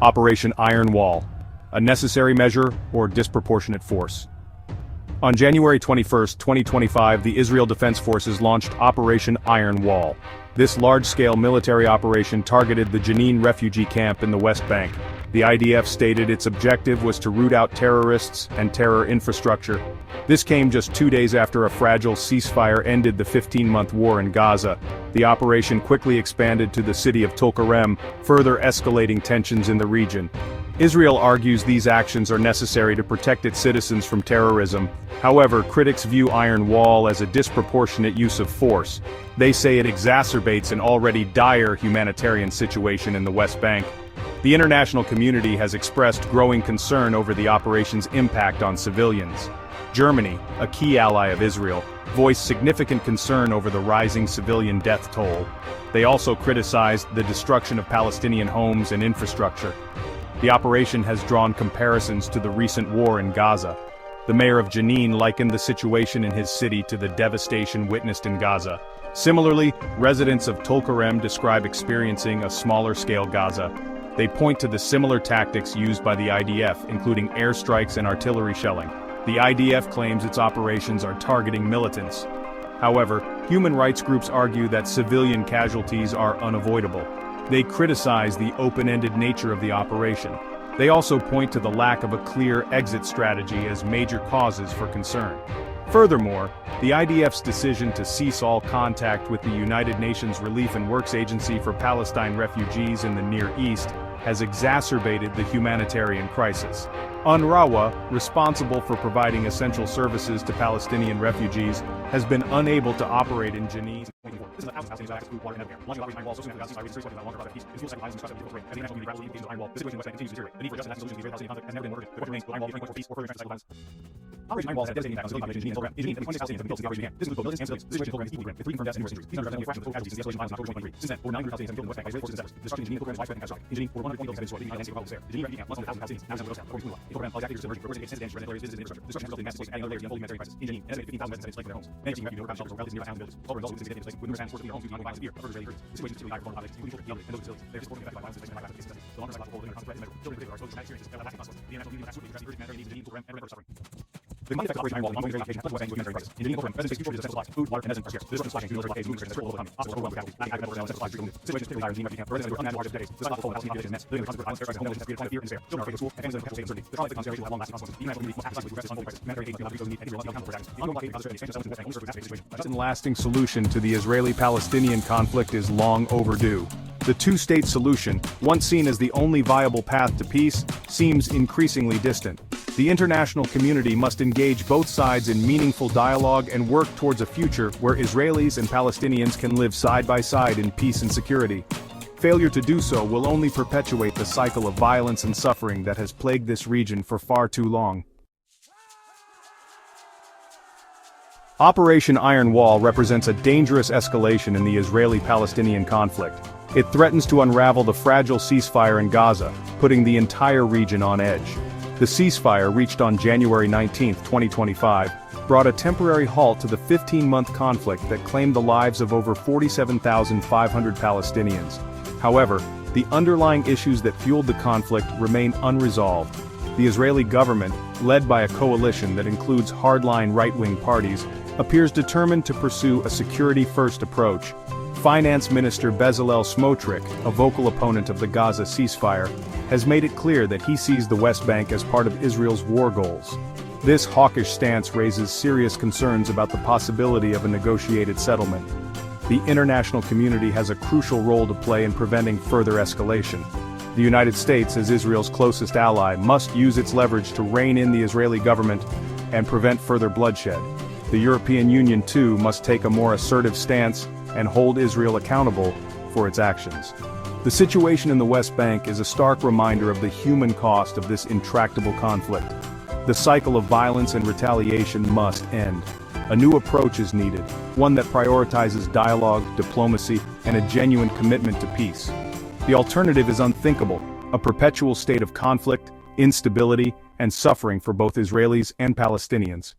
Operation Iron Wall, a necessary measure or disproportionate force. On January 21, 2025, the Israel Defense Forces launched Operation Iron Wall. This large-scale military operation targeted the Jenin refugee camp in the West Bank. The IDF stated its objective was to root out terrorists and terror infrastructure. This came just 2 days after a fragile ceasefire ended the 15-month war in Gaza. The operation quickly expanded to the city of Tulkarem, further escalating tensions in the region. Israel argues these actions are necessary to protect its citizens from terrorism. However, critics view Iron Wall as a disproportionate use of force. They say it exacerbates an already dire humanitarian situation in the West Bank. The international community has expressed growing concern over the operation's impact on civilians. Germany, a key ally of Israel, voiced significant concern over the rising civilian death toll. They also criticized the destruction of Palestinian homes and infrastructure. The operation has drawn comparisons to the recent war in Gaza. The mayor of Jenin likened the situation in his city to the devastation witnessed in Gaza. Similarly, residents of Tulkarem describe experiencing a smaller-scale Gaza. They point to the similar tactics used by the IDF, including airstrikes and artillery shelling. The IDF claims its operations are targeting militants. However, human rights groups argue that civilian casualties are unavoidable. They criticize the open-ended nature of the operation. They also point to the lack of a clear exit strategy as major causes for concern. Furthermore, the IDF's decision to cease all contact with the United Nations Relief and Works Agency for Palestine refugees in the Near East has exacerbated the humanitarian crisis. UNRWA, responsible for providing essential services to Palestinian refugees, has been unable to operate in Jenin. Operation Iron Wall has devastated thousands of civilian population in Tulkarem. Jenin, the point of the Palestinians have killed the civilians began. This situation is civilians and civilians, with 3 confirmed deaths and injuries. These numbers represent a fraction of total casualties since the escalation violence in October 2023. Since then, over 900 Palestinians have been killed in the West Bank by Israeli forces and settlers. The destruction in Jenin and Tulkarem is widespread and catastrophic. In Jenin, over 120 buildings have been destroyed, leaving islands of there. The Jenin refugee camp, less than 1,000 Palestinians, now is under according to UNRWA. In Tulkarem, while activities are still emerging, reversing extended damage to residential areas, businesses, and infrastructure. Destruction has resulted in massive displacement, adding another layer to the unfolding humanitarian crisis. In Jenin, an estimated 15,000 residents have been displaced from their homes. Many seeking refuge in overcrowded shelters or relatives in nearby towns and villages. Tulkarem is also losing significant displacement, with numerous families forced to flee their homes due to ongoing violence and fear of further Israeli retreat. The situation is particularly dire for vulnerable populations, including children, young, and those with disabilities. They are disproportionately affected by violence and displacement and lack of cases. The long-term psychological and constant threat is immeasurable. Children in particular are exposed to traumatic experiences that will have lasting consequences. The international community must swiftly address the urgent humanitarian needs of Jenin, Tulkarem, and Rwanda suffering. The combined effect of Operation Iron Wall and ongoing Israeli occupation has led the West Bank to a humanitarian crisis. In Jenin and Tulkarem, residents face huge shortages of essential supplies. Food, water, and medicine are scarce. This disruption supply chains, military blockades, movement restrictions, critical economy. Hospitals overwhelmed with casualties, lacking medical personnel and essential supplies removed. The situation is particularly dire in the Jenin refugee camp, where residents endure unimaginable hardships for decades. The psychological toll on Palestinian population is immense. Living with constant violence, airstrikes, and home invasions has created a climate of fear and despair. Children are afraid of school, and families live in perpetual state of uncertainty. The trauma inflicted on generations will have long-lasting consequences. The international community must act decisively to address this unfolding crisis. Humanitarian aid must be allowed to those in need, and Israel must be accountable for its actions. The ongoing blockade of Gaza Strip and the expansion of settlements in the West Bank only serve to exacerbate the situation. A just and lasting solution to the Israeli-Palestinian conflict is long overdue. The two-state solution, once seen as the only viable path to peace, seems increasingly distant. The international community must engage both sides in meaningful dialogue and work towards a future where Israelis and Palestinians can live side by side in peace and security. Failure to do so will only perpetuate the cycle of violence and suffering that has plagued this region for far too long. Operation Iron Wall represents a dangerous escalation in the Israeli-Palestinian conflict. It threatens to unravel the fragile ceasefire in Gaza, putting the entire region on edge. The ceasefire, reached on January 19, 2025, brought a temporary halt to the 15-month conflict that claimed the lives of over 47,500 Palestinians. However, the underlying issues that fueled the conflict remain unresolved. The Israeli government, led by a coalition that includes hardline right-wing parties, appears determined to pursue a security-first approach. Finance Minister Bezalel Smotrich, a vocal opponent of the Gaza ceasefire, has made it clear that he sees the West Bank as part of Israel's war goals. This hawkish stance raises serious concerns about the possibility of a negotiated settlement. The international community has a crucial role to play in preventing further escalation. The United States, as Israel's closest ally, must use its leverage to rein in the Israeli government and prevent further bloodshed. The European Union, too, must take a more assertive stance and hold Israel accountable for its actions. The situation in the West Bank is a stark reminder of the human cost of this intractable conflict. The cycle of violence and retaliation must end. A new approach is needed, one that prioritizes dialogue, diplomacy, and a genuine commitment to peace. The alternative is unthinkable, a perpetual state of conflict, instability, and suffering for both Israelis and Palestinians.